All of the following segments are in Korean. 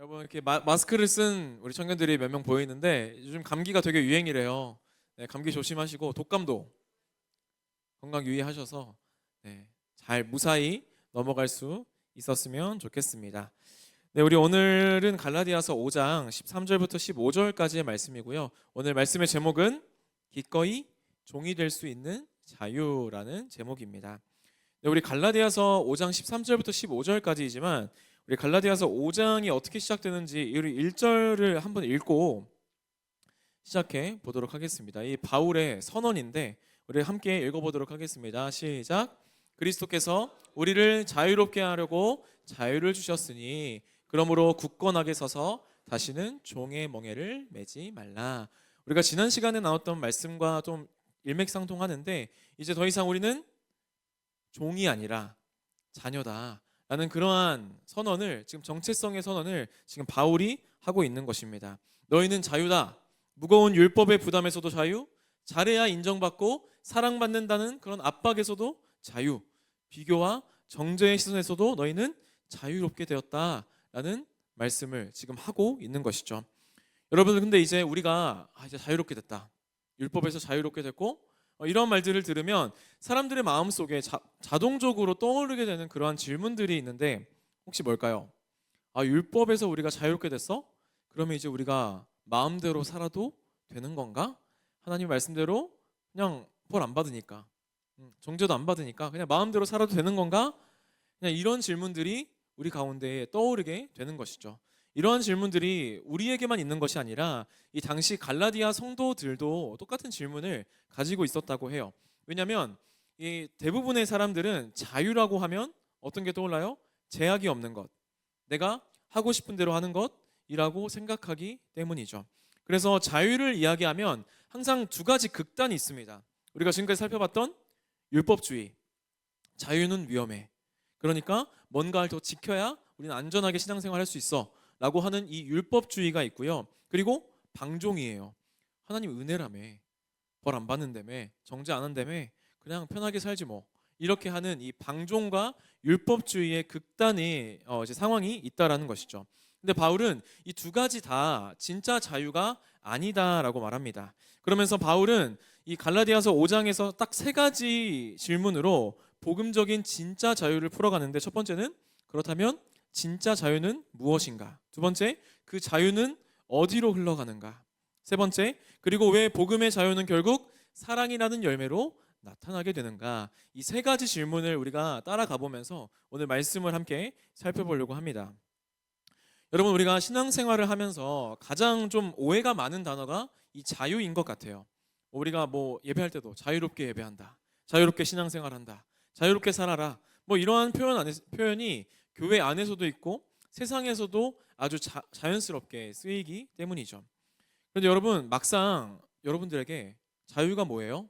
여러분 이렇게 마스크를 쓴 우리 청년들이 몇 명 보이는데 요즘 감기가 되게 유행이래요. 네, 감기 조심하시고 독감도 건강 유의하셔서 잘 무사히 넘어갈 수 있었으면 좋겠습니다. 네, 우리 오늘은 갈라디아서 5장 13절부터 15절까지의 말씀이고요. 오늘 말씀의 제목은 기꺼이 종이 될 수 있는 자유라는 제목입니다. 네, 우리 갈라디아서 5장 13절부터 15절까지이지만 우리 갈라디아서 5장이 어떻게 시작되는지 우리 1절을 한번 읽고 시작해 보도록 하겠습니다. 이 바울의 선언인데 우리 함께 읽어보도록 하겠습니다. 시작. 그리스도께서 우리를 자유롭게 하려고 자유를 주셨으니 그러므로 굳건하게 서서 다시는 종의 멍에를 매지 말라. 우리가 지난 시간에 나왔던 말씀과 좀 일맥상통하는데 이제 더 이상 우리는 종이 아니라 자녀다 라는 그러한 선언을, 지금 정체성의 선언을 지금 바울이 하고 있는 것입니다. 너희는 자유다. 무거운 율법의 부담에서도 자유, 잘해야 인정받고 사랑받는다는 그런 압박에서도 자유, 비교와 정죄의 시선에서도 너희는 자유롭게 되었다라는 말씀을 지금 하고 있는 것이죠. 여러분, 근데 이제 우리가 이제 자유롭게 됐다, 율법에서 자유롭게 됐고 이런 말들을 들으면 사람들의 마음속에 자동적으로 떠오르게 되는 그러한 질문들이 있는데 혹시 뭘까요? 율법에서 우리가 자유롭게 됐어? 그러면 이제 우리가 마음대로 살아도 되는 건가? 하나님 말씀대로 그냥 벌 안 받으니까, 정죄도 안 받으니까 그냥 마음대로 살아도 되는 건가? 그냥 이런 질문들이 우리 가운데에 떠오르게 되는 것이죠. 이러한 질문들이 우리에게만 있는 것이 아니라 이 당시 갈라디아 성도들도 똑같은 질문을 가지고 있었다고 해요. 왜냐하면 이 대부분의 사람들은 자유라고 하면 어떤 게 떠올라요? 제약이 없는 것, 내가 하고 싶은 대로 하는 것이라고 생각하기 때문이죠. 그래서 자유를 이야기하면 항상 두 가지 극단이 있습니다. 우리가 지금까지 살펴봤던 율법주의, 자유는 위험해, 그러니까 뭔가를 더 지켜야 우리는 안전하게 신앙생활할 수 있어 라고 하는 이 율법주의가 있고요. 그리고 방종이에요. 하나님 은혜라며, 벌 안 받는다며, 정죄 안 한다며, 그냥 편하게 살지 뭐, 이렇게 하는 이 방종과 율법주의의 극단의 이제 상황이 있다라는 것이죠. 근데 바울은 이 두 가지 다 진짜 자유가 아니다라고 말합니다. 그러면서 바울은 이 갈라디아서 5장에서 딱 세 가지 질문으로 복음적인 진짜 자유를 풀어가는데, 첫 번째는 그렇다면 진짜 자유는 무엇인가? 두 번째, 그 자유는 어디로 흘러가는가? 세 번째, 그리고 왜 복음의 자유는 결국 사랑이라는 열매로 나타나게 되는가? 이 세 가지 질문을 우리가 따라가 보면서 오늘 말씀을 함께 살펴보려고 합니다. 여러분, 우리가 신앙생활을 하면서 가장 좀 오해가 많은 단어가 이 자유인 것 같아요. 우리가 뭐 예배할 때도 자유롭게 예배한다, 자유롭게 신앙생활한다, 자유롭게 살아라, 뭐 이러한 표현이 교회 안에서도 있고 세상에서도 아주 자연스럽게 쓰이기 때문이죠. 그런데 여러분, 막상 여러분들에게 자유가 뭐예요?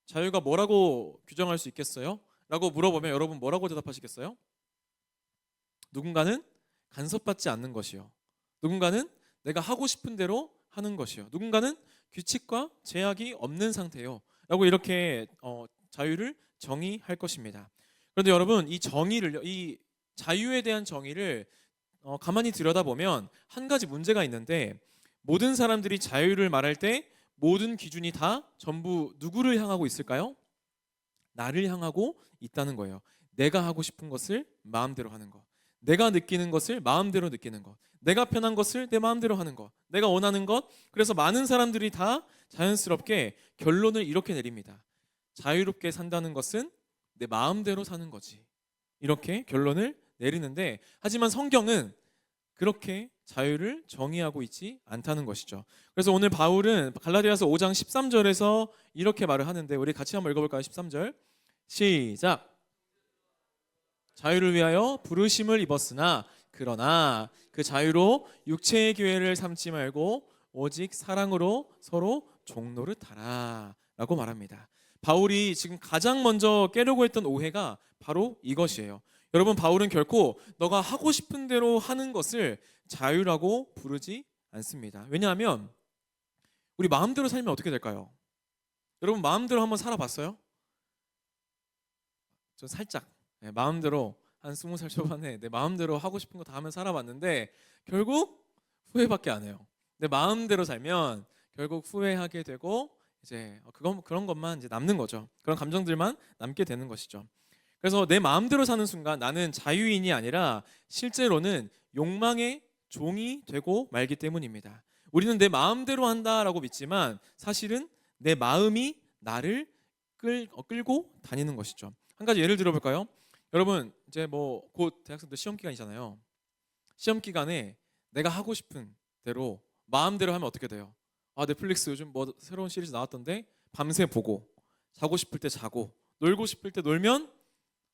자유가 뭐라고 규정할 수 있겠어요? 라고 물어보면 여러분 뭐라고 대답하시겠어요? 누군가는 간섭받지 않는 것이요, 누군가는 내가 하고 싶은 대로 하는 것이요, 누군가는 규칙과 제약이 없는 상태요 라고 이렇게 자유를 정의할 것입니다. 그런데 여러분, 이 자유에 대한 정의를 가만히 들여다보면 한 가지 문제가 있는데, 모든 사람들이 자유를 말할 때 모든 기준이 다 전부 누구를 향하고 있을까요? 나를 향하고 있다는 거예요. 내가 하고 싶은 것을 마음대로 하는 것, 내가 느끼는 것을 마음대로 느끼는 것, 내가 편한 것을 내 마음대로 하는 것, 내가 원하는 것. 그래서 많은 사람들이 다 자연스럽게 결론을 이렇게 내립니다. 자유롭게 산다는 것은 내 마음대로 사는 거지, 이렇게 결론을 내리는데, 하지만 성경은 그렇게 자유를 정의하고 있지 않다는 것이죠. 그래서 오늘 바울은 갈라디아서 5장 13절에서 이렇게 말을 하는데, 우리 같이 한번 읽어볼까요? 13절 시작. 자유를 위하여 부르심을 입었으나 그러나 그 자유로 육체의 기회를 삼지 말고 오직 사랑으로 서로 종노릇하라 라고 말합니다. 바울이 지금 가장 먼저 깨려고 했던 오해가 바로 이것이에요. 여러분, 바울은 결코 너가 하고 싶은 대로 하는 것을 자유라고 부르지 않습니다. 왜냐하면 우리 마음대로 살면 어떻게 될까요? 여러분, 마음대로 한번 살아봤어요? 저 살짝 마음대로 한 20살 초반에 내 마음대로 하고 싶은 거 다 하면 살아봤는데 결국 후회밖에 안 해요. 내 마음대로 살면 결국 후회하게 되고 이제 그런 것만 이제 남는 거죠. 그런 감정들만 남게 되는 것이죠. 그래서 내 마음대로 사는 순간 나는 자유인이 아니라 실제로는 욕망의 종이 되고 말기 때문입니다. 우리는 내 마음대로 한다라고 믿지만 사실은 내 마음이 나를 끌고 다니는 것이죠. 한 가지 예를 들어볼까요? 여러분 이제 뭐 곧 대학생들 시험 기간이잖아요. 시험 기간에 내가 하고 싶은 대로 마음대로 하면 어떻게 돼요? 아, 넷플릭스 요즘 뭐 새로운 시리즈 나왔던데 밤새 보고, 자고 싶을 때 자고, 놀고 싶을 때 놀면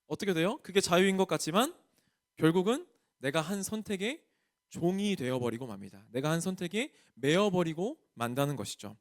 어떻게 돼요? 그게 자유인 것 같지만 결국은 내가 한 선택의 종이 되어버리고 맙니다. 내가 한 선택에 매여버리고 만다는 것이죠.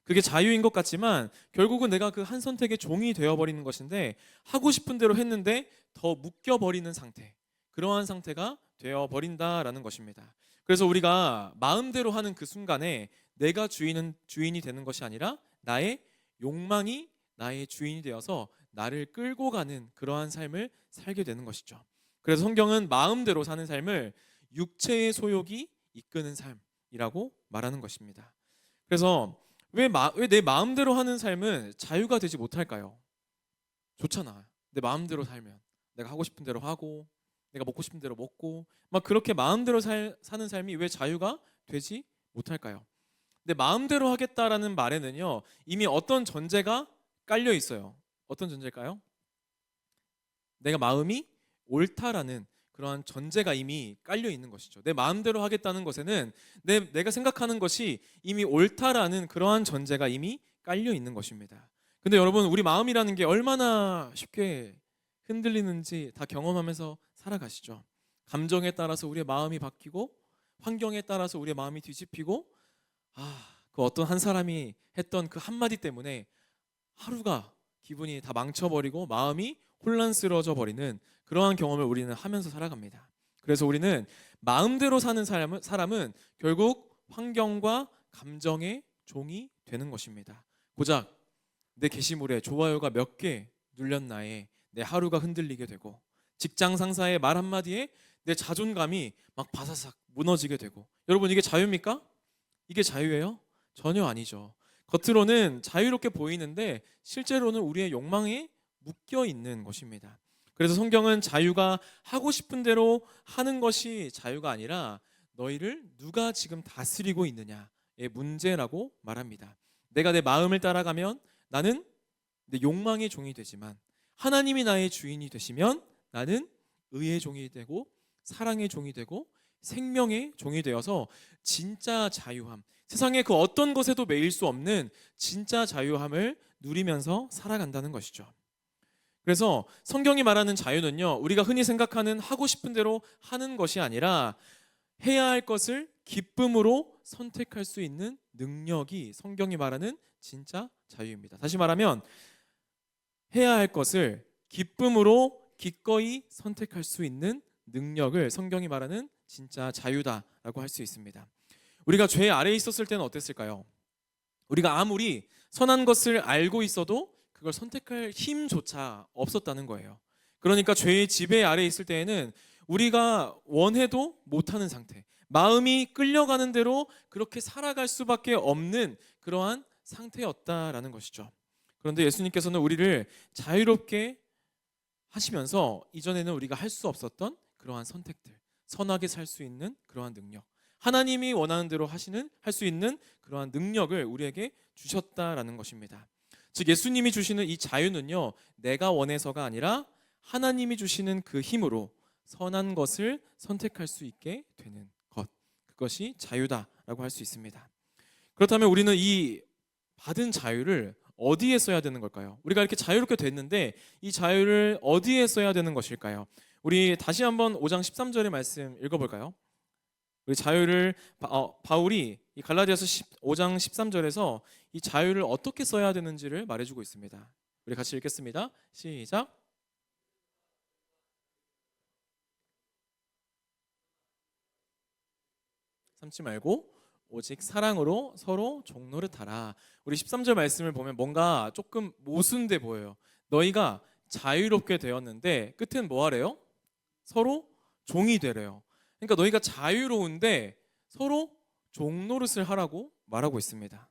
그게 자유인 것 같지만 결국은 내가 그 한 선택의 종이 되어버리는 것인데, 하고 싶은 대로 했는데 더 묶여버리는 상태, 그러한 상태가 되어버린다라는 것입니다. 그래서 우리가 마음대로 하는 그 순간에 내가 주인이 되는 것이 아니라 나의 욕망이 나의 주인이 되어서 나를 끌고 가는 그러한 삶을 살게 되는 것이죠. 그래서 성경은 마음대로 사는 삶을 육체의 소욕이 이끄는 삶이라고 말하는 것입니다. 그래서 왜 내 마음대로 하는 삶은 자유가 되지 못할까요? 좋잖아. 내 마음대로 살면 내가 하고 싶은 대로 하고 내가 먹고 싶은 대로 먹고 막 그렇게 마음대로 사는 삶이 왜 자유가 되지 못할까요? 내 마음대로 하겠다라는 말에는요, 이미 어떤 전제가 깔려 있어요. 어떤 전제일까요? 내가 마음이 옳다라는 그러한 전제가 이미 깔려 있는 것이죠. 내 마음대로 하겠다는 것에는 내가 생각하는 것이 이미 옳다라는 그러한 전제가 이미 깔려 있는 것입니다. 근데 여러분, 우리 마음이라는 게 얼마나 쉽게 흔들리는지 다 경험하면서 살아가시죠. 감정에 따라서 우리의 마음이 바뀌고 환경에 따라서 우리의 마음이 뒤집히고, 그 어떤 한 사람이 했던 그 한마디 때문에 하루가 기분이 다 망쳐버리고 마음이 혼란스러워져 버리는 그러한 경험을 우리는 하면서 살아갑니다. 그래서 우리는 마음대로 사는 사람은 결국 환경과 감정의 종이 되는 것입니다. 고작 내 게시물에 좋아요가 몇 개 눌렸나에 내 하루가 흔들리게 되고, 직장 상사의 말 한마디에 내 자존감이 막 바사삭 무너지게 되고. 여러분, 이게 자유입니까? 이게 자유예요? 전혀 아니죠. 겉으로는 자유롭게 보이는데 실제로는 우리의 욕망에 묶여 있는 것입니다. 그래서 성경은 자유가 하고 싶은 대로 하는 것이 자유가 아니라 너희를 누가 지금 다스리고 있느냐의 문제라고 말합니다. 내가 내 마음을 따라가면 나는 내 욕망의 종이 되지만, 하나님이 나의 주인이 되시면 나는 의의 종이 되고 사랑의 종이 되고 생명의 종이 되어서 진짜 자유함, 세상의 그 어떤 것에도 매일 수 없는 진짜 자유함을 누리면서 살아간다는 것이죠. 그래서 성경이 말하는 자유는요, 우리가 흔히 생각하는 하고 싶은 대로 하는 것이 아니라 해야 할 것을 기쁨으로 선택할 수 있는 능력이 성경이 말하는 진짜 자유입니다. 다시 말하면 해야 할 것을 기쁨으로 기꺼이 선택할 수 있는 능력을 성경이 말하는 진짜 자유다라고 할 수 있습니다. 우리가 죄 아래에 있었을 때는 어땠을까요? 우리가 아무리 선한 것을 알고 있어도 그걸 선택할 힘조차 없었다는 거예요. 그러니까 죄의 지배 아래에 있을 때에는 우리가 원해도 못하는 상태, 마음이 끌려가는 대로 그렇게 살아갈 수밖에 없는 그러한 상태였다라는 것이죠. 그런데 예수님께서는 우리를 자유롭게 하시면서 이전에는 우리가 할 수 없었던 그러한 선택들, 선하게 살 수 있는 그러한 능력, 하나님이 원하는 대로 할 수 있는 그러한 능력을 우리에게 주셨다라는 것입니다. 즉 예수님이 주시는 이 자유는요, 내가 원해서가 아니라 하나님이 주시는 그 힘으로 선한 것을 선택할 수 있게 되는 것, 그것이 자유다라고 할 수 있습니다. 그렇다면 우리는 이 받은 자유를 어디에 써야 되는 걸까요? 우리가 이렇게 자유롭게 됐는데 이 자유를 어디에 써야 되는 것일까요? 우리 다시 한번 5장 13절의 말씀 읽어볼까요? 우리 자유를 바울이 이 갈라디아서 5장 13절에서 이 자유를 어떻게 써야 되는지를 말해주고 있습니다. 우리 같이 읽겠습니다. 시작. 삼지 말고 오직 사랑으로 서로 종노릇하라. 우리 13절 말씀을 보면 뭔가 조금 모순돼 보여요. 너희가 자유롭게 되었는데 끝은 뭐 하래요? 서로 종이 되래요. 그러니까 너희가 자유로운데 서로 종노릇을 하라고 말하고 있습니다.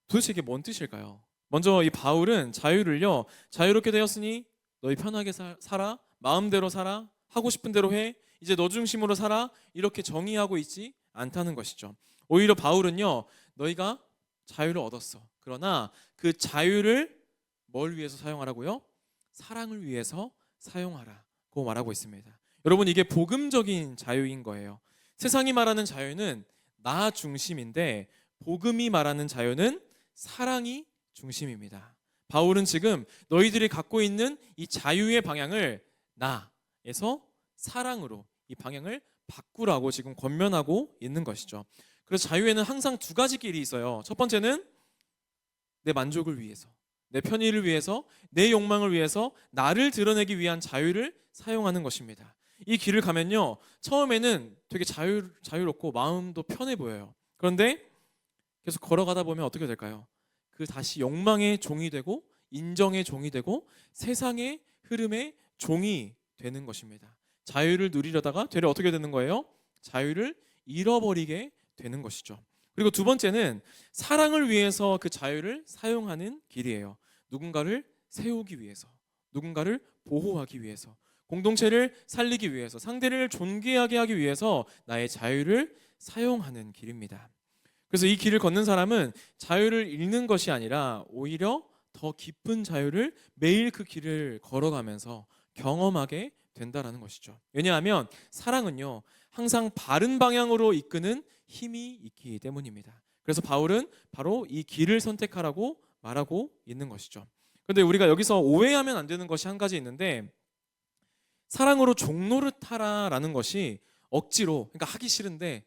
도대체 이게 뭔 뜻일까요? 먼저 이 바울은 자유를요, 자유롭게 되었으니 너희 편하게 살아, 마음대로 살아, 하고 싶은 대로 해, 이제 너 중심으로 살아, 이렇게 정의하고 있지 않다는 것이죠. 오히려 바울은요, 너희가 자유를 얻었어. 그러나 그 자유를 뭘 위해서 사용하라고요? 사랑을 위해서 사용하라고 말하고 있습니다. 여러분, 이게 복음적인 자유인 거예요. 세상이 말하는 자유는 나 중심인데 복음이 말하는 자유는 사랑이 중심입니다. 바울은 지금 너희들이 갖고 있는 이 자유의 방향을 나에서 사랑으로 이 방향을 바꾸라고 지금 권면하고 있는 것이죠. 그래서 자유에는 항상 두 가지 길이 있어요. 첫 번째는 내 만족을 위해서, 내 편의를 위해서, 내 욕망을 위해서 나를 드러내기 위한 자유를 사용하는 것입니다. 이 길을 가면요, 처음에는 되게 자유롭고 마음도 편해 보여요. 그런데 계속 걸어가다 보면 어떻게 될까요? 그 다시 욕망의 종이 되고 인정의 종이 되고 세상의 흐름의 종이 되는 것입니다. 자유를 누리려다가 되려 어떻게 되는 거예요? 자유를 잃어버리게 되는 것이죠. 그리고 두 번째는 사랑을 위해서 그 자유를 사용하는 길이에요. 누군가를 세우기 위해서, 누군가를 보호하기 위해서, 공동체를 살리기 위해서, 상대를 존귀하게 하기 위해서 나의 자유를 사용하는 길입니다. 그래서 이 길을 걷는 사람은 자유를 잃는 것이 아니라 오히려 더 깊은 자유를 매일 그 길을 걸어가면서 경험하게 된다라는 것이죠. 왜냐하면 사랑은요, 항상 바른 방향으로 이끄는 힘이 있기 때문입니다. 그래서 바울은 바로 이 길을 선택하라고 말하고 있는 것이죠. 그런데 우리가 여기서 오해하면 안 되는 것이 한 가지 있는데, 사랑으로 종노릇하라라는 것이 억지로, 그러니까 하기 싫은데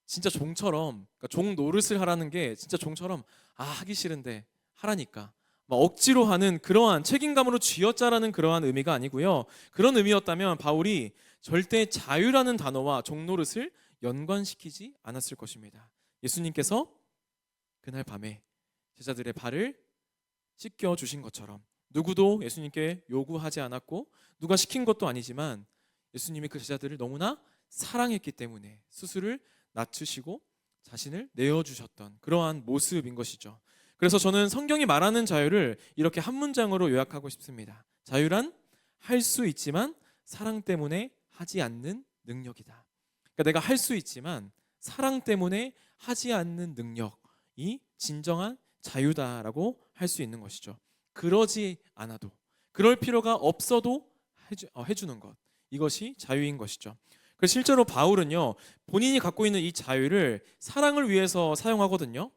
진짜 종처럼, 그러니까 종 노릇을 하라는 게 진짜 종처럼 하기 싫은데 하라니까 막 억지로 하는 그러한 책임감으로 쥐어짜라는 그러한 의미가 아니고요. 그런 의미였다면 바울이 절대 자유라는 단어와 종노릇을 연관시키지 않았을 것입니다. 예수님께서 그날 밤에 제자들의 발을 씻겨 주신 것처럼 누구도 예수님께 요구하지 않았고 누가 시킨 것도 아니지만 예수님이 그 제자들을 너무나 사랑했기 때문에 스스로를 낮추시고 자신을 내어주셨던 그러한 모습인 것이죠. 그래서 저는 성경이 말하는 자유를 이렇게 한 문장으로 요약하고 싶습니다. 자유란 할 수 있지만 사랑 때문에 하지 않는 능력이다. 그러니까 내가 할 수 있지만 사랑 때문에 하지 않는 능력이 진정한 자유다라고 할 수 있는 것이죠. 그러지 않아도, 그럴 필요가 없어도 해주는 것, 이것이 자유인 것이죠. 그래서 실제로 바울은요, 본인이 갖고 있는 이 자유를 사랑을 위해서 사용하거든요.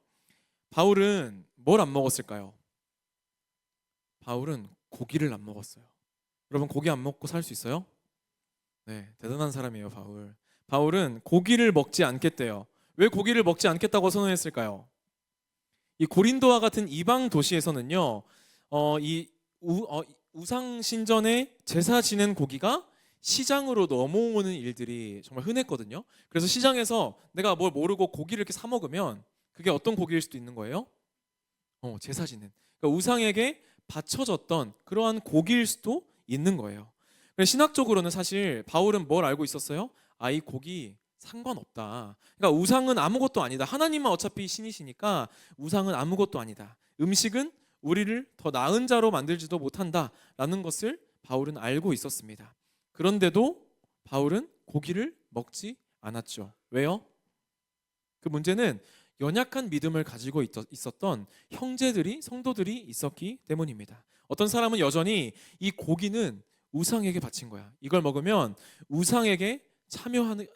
바울은 뭘 안 먹었을까요? 바울은 고기를 안 먹었어요. 여러분, 고기 안 먹고 살 수 있어요? 네, 대단한 사람이에요, 바울. 바울은 고기를 먹지 않겠대요. 왜 고기를 먹지 않겠다고 선언했을까요? 이 고린도와 같은 이방 도시에서는요, 이 우상 신전에 제사 지낸 고기가 시장으로 넘어오는 일들이 정말 흔했거든요. 그래서 시장에서 내가 뭘 모르고 고기를 이렇게 사 먹으면 그게 어떤 고기일 수도 있는 거예요? 제사 지낸, 그러니까 우상에게 바쳐졌던 그러한 고기일 수도 있는 거예요. 신학적으로는 사실 바울은 뭘 알고 있었어요? 이 고기 상관없다. 그러니까 우상은 아무것도 아니다. 하나님은 어차피 신이시니까 우상은 아무것도 아니다. 음식은 우리를 더 나은 자로 만들지도 못한다라는 것을 바울은 알고 있었습니다. 그런데도 바울은 고기를 먹지 않았죠. 왜요? 그 문제는 연약한 믿음을 가지고 있었던 형제들이, 성도들이 있었기 때문입니다. 어떤 사람은 여전히 이 고기는 우상에게 바친 거야. 이걸 먹으면 우상에게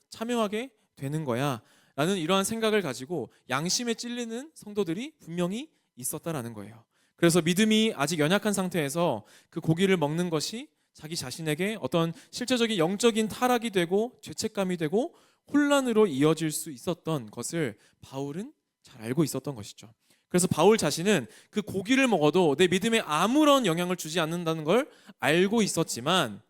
참여하게 되는 거야 라는 이러한 생각을 가지고 양심에 찔리는 성도들이 분명히 있었다라는 거예요. 그래서 믿음이 아직 연약한 상태에서 그 고기를 먹는 것이 자기 자신에게 어떤 실제적인 영적인 타락이 되고 죄책감이 되고 혼란으로 이어질 수 있었던 것을 바울은 잘 알고 있었던 것이죠. 그래서 바울 자신은 그 고기를 먹어도 내 믿음에 아무런 영향을 주지 않는다는 걸 알고 있었지만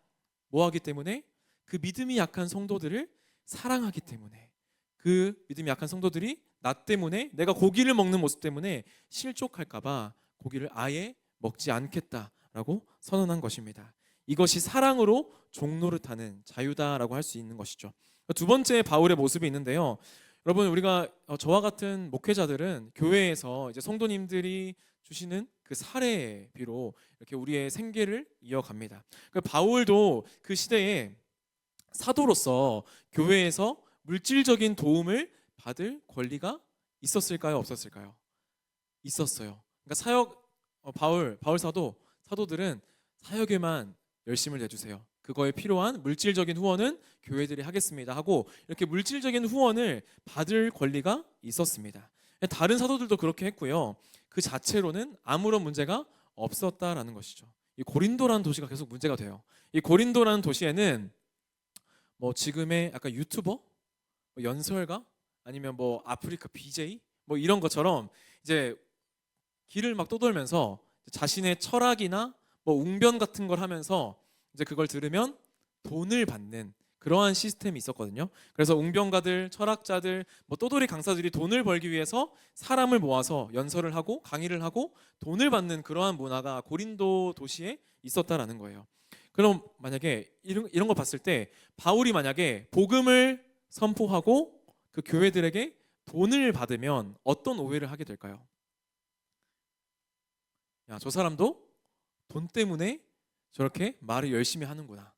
뭐 하기 때문에? 그 믿음이 약한 성도들을 사랑하기 때문에, 그 믿음이 약한 성도들이 나 때문에, 내가 고기를 먹는 모습 때문에 실족할까 봐 고기를 아예 먹지 않겠다라고 선언한 것입니다. 이것이 사랑으로 종노릇하는 자유다라고 할 수 있는 것이죠. 두 번째 바울의 모습이 있는데요. 여러분, 우리가 저와 같은 목회자들은 교회에서 이제 성도님들이 주시는 그 사례비로 이렇게 우리의 생계를 이어갑니다. 바울도 그 시대에 사도로서 교회에서 물질적인 도움을 받을 권리가 있었을까요? 없었을까요? 있었어요. 그러니까 바울 사도들은 사역에만 열심을 내주세요. 그거에 필요한 물질적인 후원은 교회들이 하겠습니다 하고 이렇게 물질적인 후원을 받을 권리가 있었습니다. 다른 사도들도 그렇게 했고요. 그 자체로는 아무런 문제가 없었다라는 것이죠. 이 고린도라는 도시가 계속 문제가 돼요. 이 고린도라는 도시에는 뭐 지금의 약간 유튜버, 뭐 연설가, 아니면 뭐 아프리카 BJ 뭐 이런 것처럼 이제 길을 막 떠돌면서 자신의 철학이나 뭐 웅변 같은 걸 하면서 이제 그걸 들으면 돈을 받는 그러한 시스템이 있었거든요. 그래서 웅변가들, 철학자들, 뭐 떠돌이 강사들이 돈을 벌기 위해서 사람을 모아서 연설을 하고 강의를 하고 돈을 받는 그러한 문화가 고린도 도시에 있었다라는 거예요. 그럼 만약에 이런 거 봤을 때 바울이 만약에 복음을 선포하고 그 교회들에게 돈을 받으면 어떤 오해를 하게 될까요? 야, 저 사람도 돈 때문에 저렇게 말을 열심히 하는구나.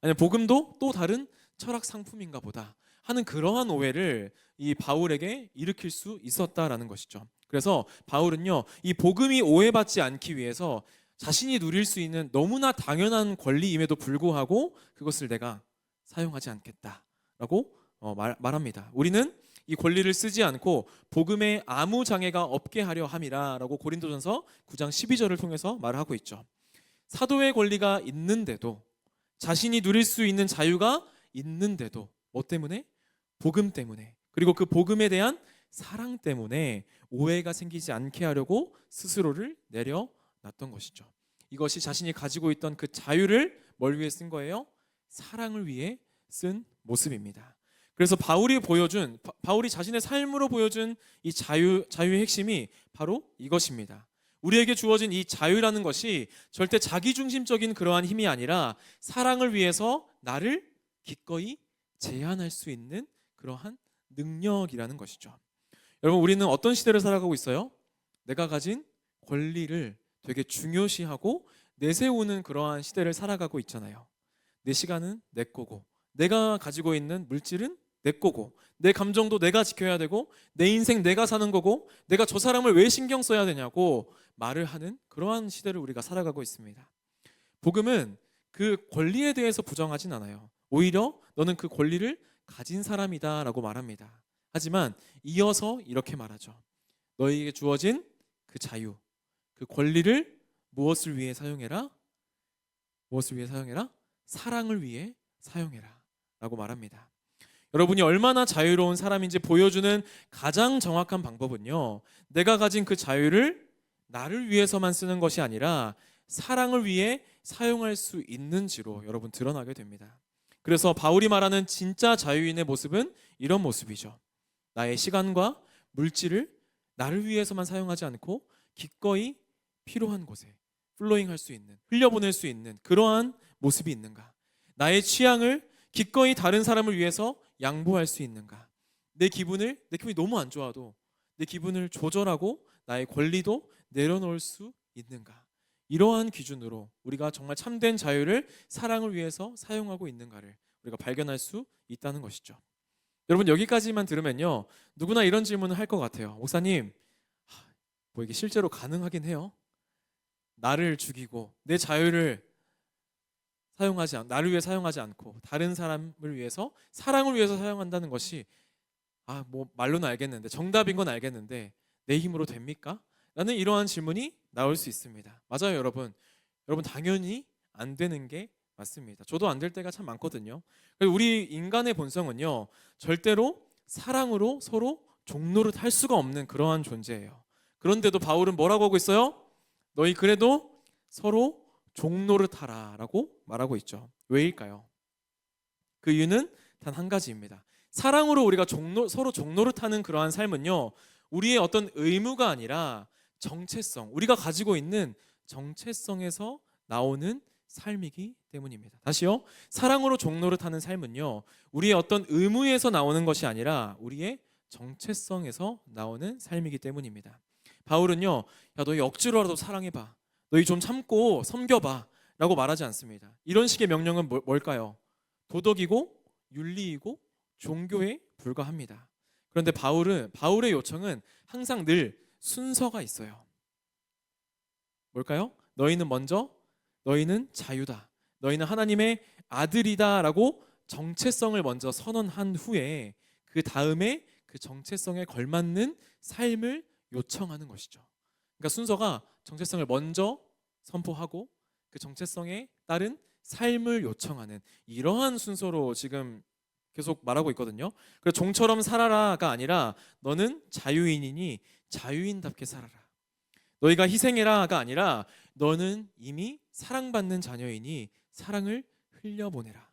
아니면 복음도 또 다른 철학 상품인가 보다 하는 그러한 오해를 이 바울에게 일으킬 수 있었다라는 것이죠. 그래서 바울은요, 이 복음이 오해받지 않기 위해서 자신이 누릴 수 있는 너무나 당연한 권리임에도 불구하고 그것을 내가 사용하지 않겠다라고 말합니다. 우리는 이 권리를 쓰지 않고 복음에 아무 장애가 없게 하려 함이라라고 고린도전서 9장 12절을 통해서 말하고 있죠. 사도의 권리가 있는데도, 자신이 누릴 수 있는 자유가 있는데도 뭐 때문에? 복음 때문에, 그리고 그 복음에 대한 사랑 때문에 오해가 생기지 않게 하려고 스스로를 내려놨던 것이죠. 이것이 자신이 가지고 있던 그 자유를 뭘 위해 쓴 거예요? 사랑을 위해 쓴 모습입니다. 그래서 바울이 자신의 삶으로 보여준 이 자유의 핵심이 바로 이것입니다. 우리에게 주어진 이 자유라는 것이 절대 자기중심적인 그러한 힘이 아니라 사랑을 위해서 나를 기꺼이 제한할 수 있는 그러한 능력이라는 것이죠. 여러분, 우리는 어떤 시대를 살아가고 있어요? 내가 가진 권리를 되게 중요시하고 내세우는 그러한 시대를 살아가고 있잖아요. 내 시간은 내 거고, 내가 가지고 있는 물질은 내 거고, 내 감정도 내가 지켜야 되고, 내 인생 내가 사는 거고, 내가 저 사람을 왜 신경 써야 되냐고 말을 하는 그러한 시대를 우리가 살아가고 있습니다. 복음은 그 권리에 대해서 부정하진 않아요. 오히려 너는 그 권리를 가진 사람이다 라고 말합니다. 하지만 이어서 이렇게 말하죠. 너희에게 주어진 그 자유, 그 권리를 무엇을 위해 사용해라? 무엇을 위해 사용해라? 사랑을 위해 사용해라 라고 말합니다. 여러분이 얼마나 자유로운 사람인지 보여주는 가장 정확한 방법은요, 내가 가진 그 자유를 나를 위해서만 쓰는 것이 아니라 사랑을 위해 사용할 수 있는지로 여러분 드러나게 됩니다. 그래서 바울이 말하는 진짜 자유인의 모습은 이런 모습이죠. 나의 시간과 물질을 나를 위해서만 사용하지 않고 기꺼이 필요한 곳에 플로잉할 수 있는, 흘려보낼 수 있는 그러한 모습이 있는가? 나의 취향을 기꺼이 다른 사람을 위해서 양보할 수 있는가? 내 기분이 너무 안 좋아도 내 기분을 조절하고 나의 권리도 내려놓을 수 있는가? 이러한 기준으로 우리가 정말 참된 자유를 사랑을 위해서 사용하고 있는가를 우리가 발견할 수 있다는 것이죠. 여러분, 여기까지만 들으면요, 누구나 이런 질문을 할 것 같아요. 목사님, 뭐 이게 실제로 가능하긴 해요? 나를 죽이고 내 자유를 나를 위해 사용하지 않고 다른 사람을 위해서, 사랑을 위해서 사용한다는 것이 뭐 말로는 알겠는데, 정답인 건 알겠는데 내 힘으로 됩니까? 라는 이러한 질문이 나올 수 있습니다. 맞아요, 여러분. 당연히 안 되는 게 맞습니다. 저도 안 될 때가 참 많거든요. 우리 인간의 본성은요, 절대로 사랑으로 서로 종노릇 할 수가 없는 그러한 존재예요. 그런데도 바울은 뭐라고 하고 있어요? 너희 그래도 서로 종노릇하라 라고 말하고 있죠. 왜일까요? 그 이유는 단 한 가지입니다. 사랑으로 우리가 서로 종노릇하는 그러한 삶은요, 우리의 어떤 의무가 아니라 정체성, 우리가 가지고 있는 정체성에서 나오는 삶이기 때문입니다. 다시요. 사랑으로 종노릇하는 삶은요, 우리의 어떤 의무에서 나오는 것이 아니라 우리의 정체성에서 나오는 삶이기 때문입니다. 바울은요, 야 너희 억지로라도 사랑해봐, 너희 좀 참고 섬겨봐 라고 말하지 않습니다. 이런 식의 명령은 뭘까요? 도덕이고 윤리이고 종교에 불과합니다. 그런데 바울의 요청은 항상 늘 순서가 있어요. 뭘까요? 너희는 자유다, 너희는 하나님의 아들이다 라고 정체성을 먼저 선언한 후에 그 다음에 그 정체성에 걸맞는 삶을 요청하는 것이죠. 그러니까 순서가 정체성을 먼저 선포하고 그 정체성에 따른 삶을 요청하는 이러한 순서로 지금 계속 말하고 있거든요. 그래서 종처럼 살아라가 아니라 너는 자유인이니 자유인답게 살아라. 너희가 희생해라가 아니라 너는 이미 사랑받는 자녀이니 사랑을 흘려보내라.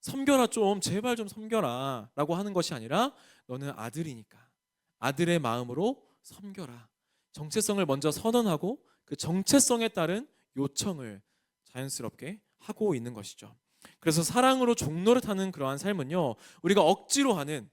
섬겨라, 좀 제발 좀 섬겨라 라고 하는 것이 아니라 너는 아들이니까 아들의 마음으로 섬겨라. 정체성을 먼저 선언하고 그 정체성에 따른 요청을 자연스럽게 하고 있는 것이죠. 그래서 사랑으로 종노릇하는 그러한 삶은요, 우리가 억지로 하는,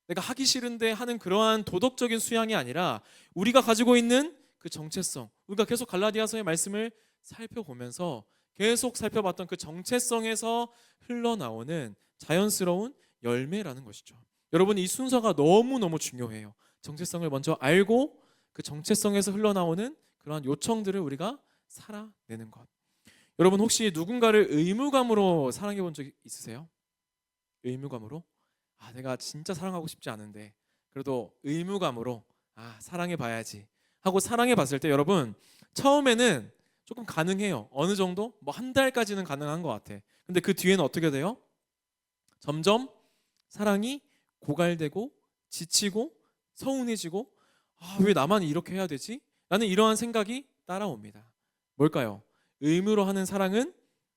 내가 하기 싫은데 하는 그러한 도덕적인 수양이 아니라 우리가 가지고 있는 그 정체성, 우리가 계속 갈라디아서의 말씀을 살펴보면서 계속 살펴봤던 그 정체성에서 흘러나오는 자연스러운 열매라는 것이죠. 여러분, 이 순서가 너무너무 중요해요. 정체성을 먼저 알고 그 정체성에서 흘러나오는 그러한 요청들을 우리가 살아내는 것. 여러분, 혹시 누군가를 의무감으로 사랑해 본 적 있으세요? 의무감으로? 내가 진짜 사랑하고 싶지 않은데 그래도 의무감으로 사랑해 봐야지 하고 사랑해 봤을 때 여러분, 처음에는 조금 가능해요. 어느 정도? 뭐 한 달까지는 가능한 것 같아. 근데 그 뒤에는 어떻게 돼요? 점점 사랑이 고갈되고 지치고 서운해지고 왜 나만 이렇게 해야 되지? 라는 이러한 생각이 따라옵니다. 뭘까요? 의무로 하는 사랑은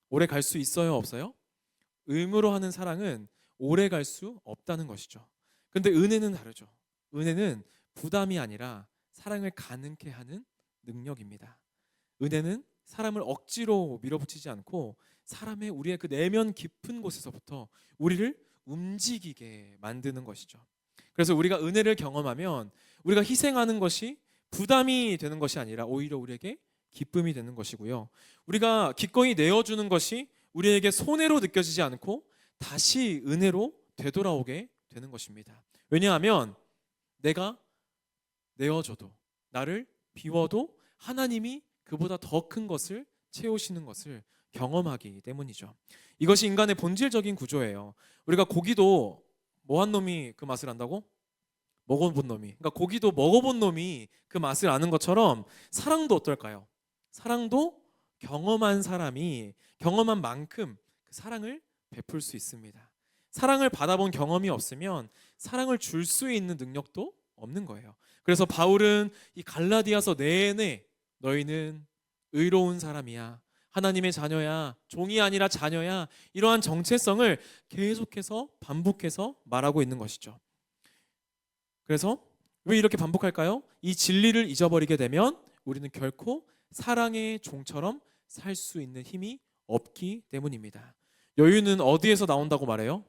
오래 갈 수 있어요, 없어요? 의무로 하는 사랑은 오래 갈 수 없다는 것이죠. 근데 은혜는 다르죠. 은혜는 부담이 아니라 사랑을 가능케 하는 능력입니다. 은혜는 사람을 억지로 밀어붙이지 않고 사람의 우리의 그 내면 깊은 곳에서부터 우리를 움직이게 만드는 것이죠. 그래서 우리가 은혜를 경험하면 우리가 희생하는 것이 부담이 되는 것이 아니라 오히려 우리에게 기쁨이 되는 것이고요. 우리가 기꺼이 내어주는 것이 우리에게 손해로 느껴지지 않고 다시 은혜로 되돌아오게 되는 것입니다. 왜냐하면 내가 내어줘도 나를 비워도 하나님이 그보다 더 큰 것을 채우시는 것을 경험하기 때문이죠. 이것이 인간의 본질적인 구조예요. 우리가 고기도 뭐 한 놈이 그 맛을 안다고? 먹어본 놈이. 그러니까 고기도 먹어본 놈이 그 맛을 아는 것처럼 사랑도 어떨까요? 사랑도 경험한 사람이 경험한 만큼 그 사랑을 베풀 수 있습니다. 사랑을 받아본 경험이 없으면 사랑을 줄 수 있는 능력도 없는 거예요. 그래서 바울은 이 갈라디아서 내내 너희는 의로운 사람이야, 하나님의 자녀야, 종이 아니라 자녀야, 이러한 정체성을 계속해서 반복해서 말하고 있는 것이죠. 그래서 왜 이렇게 반복할까요? 이 진리를 잊어버리게 되면 우리는 결코 사랑의 종처럼 살 수 있는 힘이 없기 때문입니다. 여유는 어디에서 나온다고 말해요?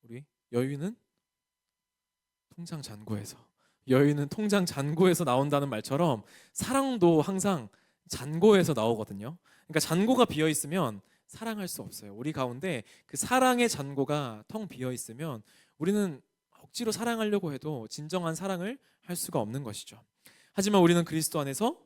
우리 여유는 통장 잔고에서. 여유는 통장 잔고에서 나온다는 말처럼 사랑도 항상 잔고에서 나오거든요. 그러니까 잔고가 비어 있으면 사랑할 수 없어요. 우리 가운데 그 사랑의 잔고가 텅 비어 있으면 우리는 억지로 사랑하려고 해도 진정한 사랑을 할 수가 없는 것이죠. 하지만 우리는 그리스도 안에서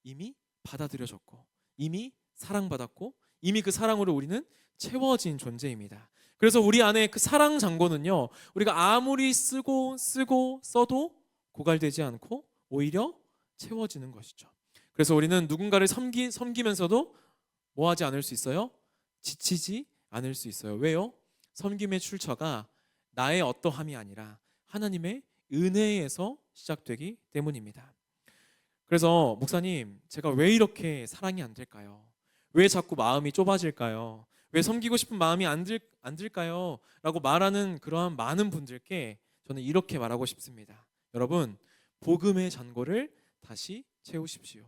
이미 받아들여졌고 이미 사랑받았고 이미 그 사랑으로 우리는 채워진 존재입니다. 그래서 우리 안에 그 사랑 잔고는요, 우리가 아무리 쓰고 써도 고갈되지 않고 오히려 채워지는 것이죠. 그래서 우리는 누군가를 섬기면서도 뭐 하지 않을 수 있어요? 지치지 않을 수 있어요. 왜요? 섬김의 출처가 나의 어떠함이 아니라 하나님의 은혜에서 시작되기 때문입니다. 그래서 목사님, 제가 왜 이렇게 사랑이 안 될까요? 왜 자꾸 마음이 좁아질까요? 왜 섬기고 싶은 마음이 안 들까요? 라고 말하는 그러한 많은 분들께 저는 이렇게 말하고 싶습니다. 여러분, 복음의 잔고를 다시 채우십시오.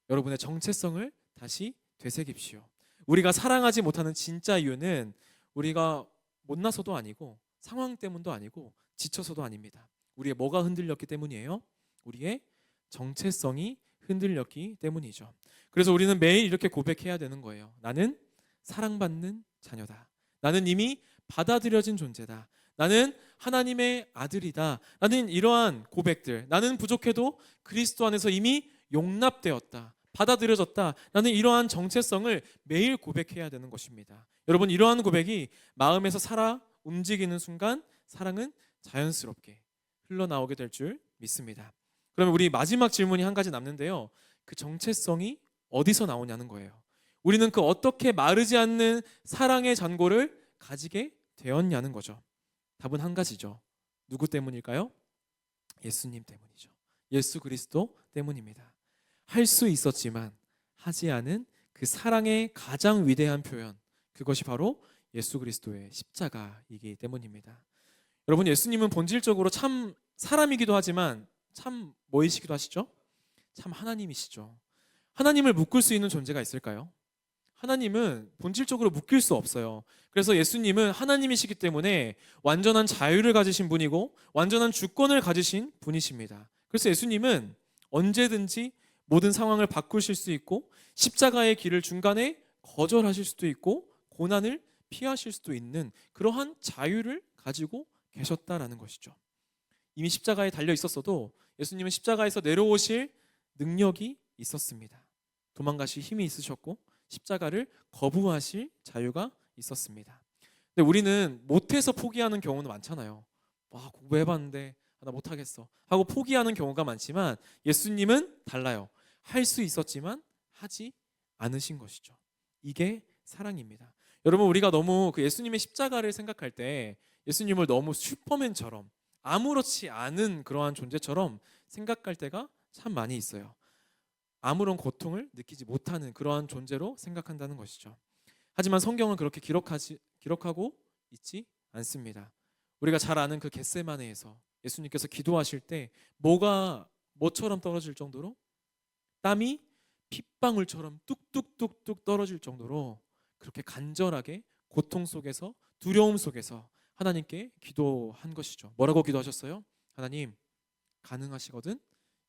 여러분의 정체성을 다시 되새깁시오. 우리가 사랑하지 못하는 진짜 이유는 우리가 못나서도 아니고 상황 때문도 아니고 지쳐서도 아닙니다. 우리의 뭐가 흔들렸기 때문이에요? 우리의 정체성이 흔들렸기 때문이죠. 그래서 우리는 매일 이렇게 고백해야 되는 거예요. 나는 사랑받는 자녀다. 나는 이미 받아들여진 존재다. 나는 하나님의 아들이다. 나는 이러한 고백들, 나는 부족해도 그리스도 안에서 이미 용납되었다. 받아들여졌다. 나는 이러한 정체성을 매일 고백해야 되는 것입니다. 여러분, 이러한 고백이 마음에서 살아 움직이는 순간 사랑은 자연스럽게 흘러나오게 될 줄 믿습니다. 그러면 우리 마지막 질문이 한 가지 남는데요. 그 정체성이 어디서 나오냐는 거예요. 우리는 그 어떻게 마르지 않는 사랑의 잔고를 가지게 되었냐는 거죠. 답은 한 가지죠. 누구 때문일까요? 예수님 때문이죠. 예수 그리스도 때문입니다. 할 수 있었지만 하지 않은 그 사랑의 가장 위대한 표현, 그것이 바로 예수 그리스도의 십자가이기 때문입니다. 여러분, 예수님은 본질적으로 참 사람이기도 하지만 참 뭐이시기도 하시죠? 참 하나님이시죠. 하나님을 묶을 수 있는 존재가 있을까요? 하나님은 본질적으로 묶일 수 없어요. 그래서 예수님은 하나님이시기 때문에 완전한 자유를 가지신 분이고 완전한 주권을 가지신 분이십니다. 그래서 예수님은 언제든지 모든 상황을 바꾸실 수 있고 십자가의 길을 중간에 거절하실 수도 있고 고난을 피하실 수도 있는 그러한 자유를 가지고 계셨다라는 것이죠. 이미 십자가에 달려 있었어도 예수님은 십자가에서 내려오실 능력이 있었습니다. 도망가실 힘이 있으셨고 십자가를 거부하실 자유가 있었습니다. 근데 우리는 못해서 포기하는 경우는 많잖아요. 와, 공부해봤는데 나 못하겠어 하고 포기하는 경우가 많지만 예수님은 달라요. 할 수 있었지만 하지 않으신 것이죠. 이게 사랑입니다. 여러분, 우리가 너무 그 예수님의 십자가를 생각할 때 예수님을 너무 슈퍼맨처럼 아무렇지 않은 그러한 존재처럼 생각할 때가 참 많이 있어요. 아무런 고통을 느끼지 못하는 그러한 존재로 생각한다는 것이죠. 하지만 성경은 그렇게 기록하고 있지 않습니다. 우리가 잘 아는 그 겟세마네에서 예수님께서 기도하실 때 뭐가 뭐처럼 떨어질 정도로 땀이 핏방울처럼 뚝뚝뚝뚝 떨어질 정도로 그렇게 간절하게 고통 속에서 두려움 속에서 하나님께 기도한 것이죠. 뭐라고 기도하셨어요? 하나님, 가능하시거든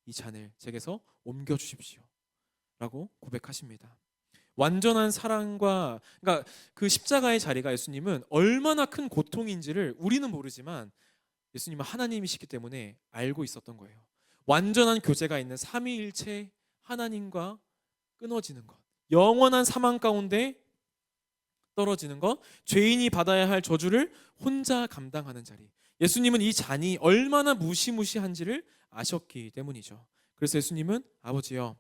이 잔을 제게서 옮겨 주십시오 라고 고백하십니다. 완전한 사랑과 그러니까 그 십자가의 자리가 예수님은 얼마나 큰 고통인지를 우리는 모르지만 예수님은 하나님이시기 때문에 알고 있었던 거예요. 완전한 교제가 있는 삼위일체 하나님과 끊어지는 것, 영원한 사망 가운데 떨어지는 것, 죄인이 받아야 할 저주를 혼자 감당하는 자리. 예수님은 이 잔이 얼마나 무시무시한지를 아셨기 때문이죠. 그래서 예수님은 아버지여,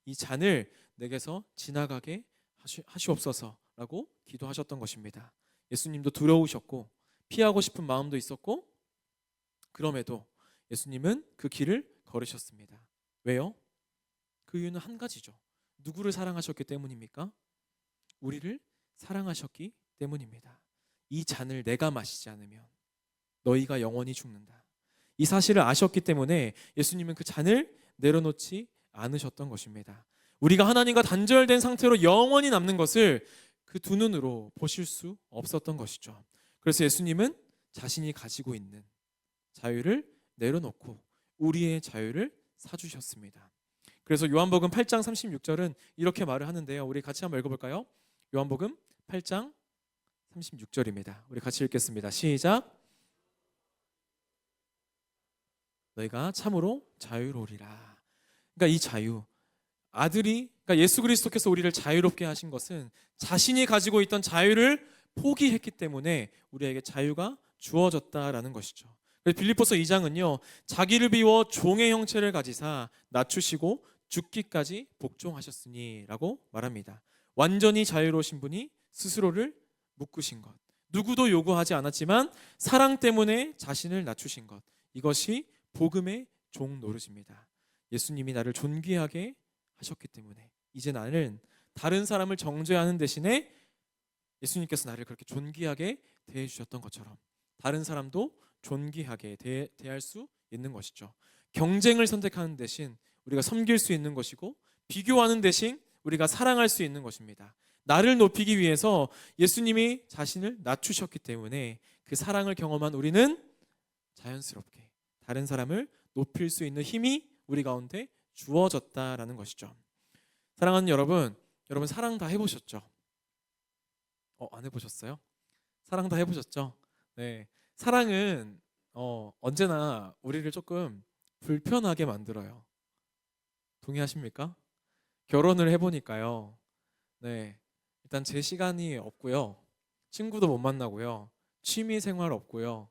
이 잔을 내게서 지나가게 하시옵소서라고 기도하셨던 것입니다. 예수님도 두려우셨고 피하고 싶은 마음도 있었고 그럼에도 예수님은 그 길을 걸으셨습니다. 왜요? 그 이유는 한 가지죠. 누구를 사랑하셨기 때문입니까? 우리를 사랑하셨기 때문입니다. 이 잔을 내가 마시지 않으면 너희가 영원히 죽는다. 이 사실을 아셨기 때문에 예수님은 그 잔을 내려놓지 않으셨던 것입니다. 우리가 하나님과 단절된 상태로 영원히 남는 것을 그 두 눈으로 보실 수 없었던 것이죠. 그래서 예수님은 자신이 가지고 있는 자유를 내려놓고 우리의 자유를 사주셨습니다. 그래서 요한복음 8장 36절은 이렇게 말을 하는데요. 우리 같이 한번 읽어볼까요? 요한복음 8장 36절입니다. 우리 같이 읽겠습니다. 시작. 너희가 참으로 자유로우리라. 그러니까 이 자유, 그러니까 예수 그리스도께서 우리를 자유롭게 하신 것은 자신이 가지고 있던 자유를 포기했기 때문에 우리에게 자유가 주어졌다라는 것이죠. 그래서 빌립보서 2장은요, 자기를 비워 종의 형체를 가지사 낮추시고 죽기까지 복종하셨으니라고 말합니다. 완전히 자유로우신 분이 스스로를 묶으신 것, 누구도 요구하지 않았지만 사랑 때문에 자신을 낮추신 것, 이것이 복음의 종 노릇입니다. 예수님이 나를 존귀하게 하셨기 때문에 이제 나는 다른 사람을 정죄하는 대신에 예수님께서 나를 그렇게 존귀하게 대해 주셨던 것처럼 다른 사람도 존귀하게 대할 수 있는 것이죠. 경쟁을 선택하는 대신 우리가 섬길 수 있는 것이고 비교하는 대신 우리가 사랑할 수 있는 것입니다. 나를 높이기 위해서 예수님이 자신을 낮추셨기 때문에 그 사랑을 경험한 우리는 자연스럽게 다른 사람을 높일 수 있는 힘이 우리 가운데 주어졌다라는 것이죠. 사랑하는 여러분, 여러분 사랑 다 해보셨죠? 안 해보셨어요? 사랑 다 해보셨죠? 네, 사랑은 언제나 우리를 조금 불편하게 만들어요. 동의하십니까? 결혼을 해보니까요. 네, 일단 제 시간이 없고요. 친구도 못 만나고요. 취미 생활 없고요.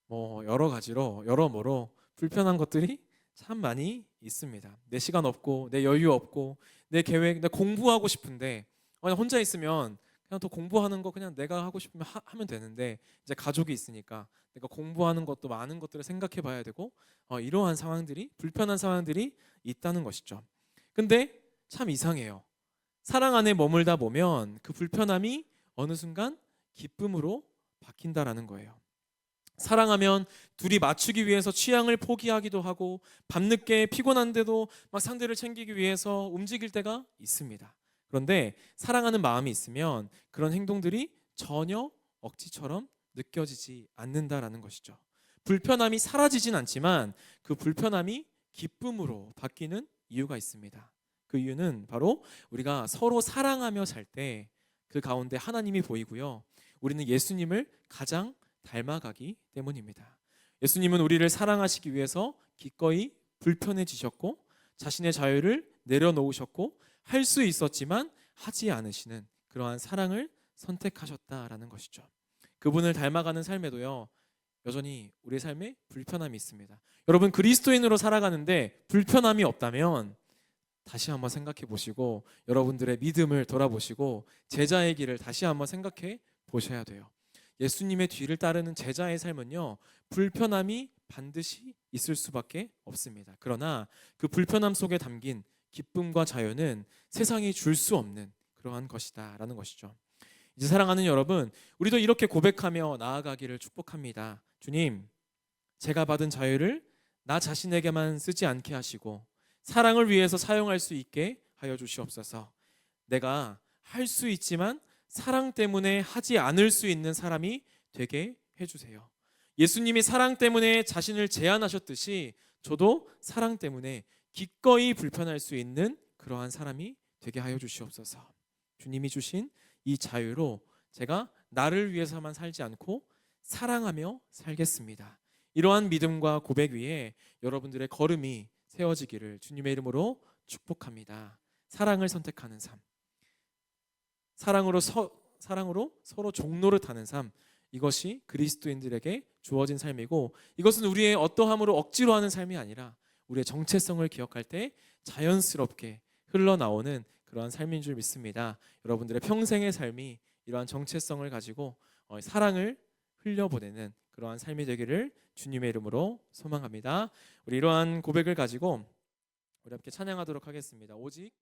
뭐 여러 가지로 여러모로 불편한 것들이 참 많이 있습니다. 내 시간 없고 내 여유 없고 내 계획, 내 공부하고 싶은데 그냥 혼자 있으면 그냥 더 공부하는 거 그냥 내가 하고 싶으면 하면 되는데 이제 가족이 있으니까 내가 공부하는 것도 많은 것들을 생각해 봐야 되고 이러한 상황들이 불편한 상황들이 있다는 것이죠. 근데 참 이상해요. 사랑 안에 머물다 보면 그 불편함이 어느 순간 기쁨으로 바뀐다라는 거예요. 사랑하면 둘이 맞추기 위해서 취향을 포기하기도 하고 밤늦게 피곤한데도 막 상대를 챙기기 위해서 움직일 때가 있습니다. 그런데 사랑하는 마음이 있으면 그런 행동들이 전혀 억지처럼 느껴지지 않는다라는 것이죠. 불편함이 사라지진 않지만 그 불편함이 기쁨으로 바뀌는 이유가 있습니다. 그 이유는 바로 우리가 서로 사랑하며 살 때 그 가운데 하나님이 보이고요. 우리는 예수님을 가장 닮아가기 때문입니다. 예수님은 우리를 사랑하시기 위해서 기꺼이 불편해지셨고 자신의 자유를 내려놓으셨고 할 수 있었지만 하지 않으시는 그러한 사랑을 선택하셨다라는 것이죠. 그분을 닮아가는 삶에도요. 여전히 우리 삶에 불편함이 있습니다. 여러분 그리스도인으로 살아가는데 불편함이 없다면 다시 한번 생각해 보시고 여러분들의 믿음을 돌아보시고 제자의 길을 다시 한번 생각해 보셔야 돼요. 예수님의 뒤를 따르는 제자의 삶은요, 불편함이 반드시 있을 수밖에 없습니다. 그러나 그 불편함 속에 담긴 기쁨과 자유는 세상이 줄 수 없는 그러한 것이다라는 것이죠. 이제 사랑하는 여러분, 우리도 이렇게 고백하며 나아가기를 축복합니다. 주님, 제가 받은 자유를 나 자신에게만 쓰지 않게 하시고 사랑을 위해서 사용할 수 있게 하여 주시옵소서. 내가 할 수 있지만 사랑 때문에 하지 않을 수 있는 사람이 되게 해주세요. 예수님이 사랑 때문에 자신을 제한하셨듯이 저도 사랑 때문에 기꺼이 불편할 수 있는 그러한 사람이 되게 하여 주시옵소서. 주님이 주신 이 자유로 제가 나를 위해서만 살지 않고 사랑하며 살겠습니다. 이러한 믿음과 고백 위에 여러분들의 걸음이 세워지기를 주님의 이름으로 축복합니다. 사랑을 선택하는 삶, 사랑으로 서로 종로를 타는 삶, 이것이 그리스도인들에게 주어진 삶이고 이것은 우리의 어떠함으로 억지로 하는 삶이 아니라 우리의 정체성을 기억할 때 자연스럽게 흘러나오는 그러한 삶인 줄 믿습니다. 여러분들의 평생의 삶이 이러한 정체성을 가지고 사랑을 흘려보내는 그러한 삶이 되기를 주님의 이름으로 소망합니다. 우리 이러한 고백을 가지고 우리 함께 찬양하도록 하겠습니다. 오직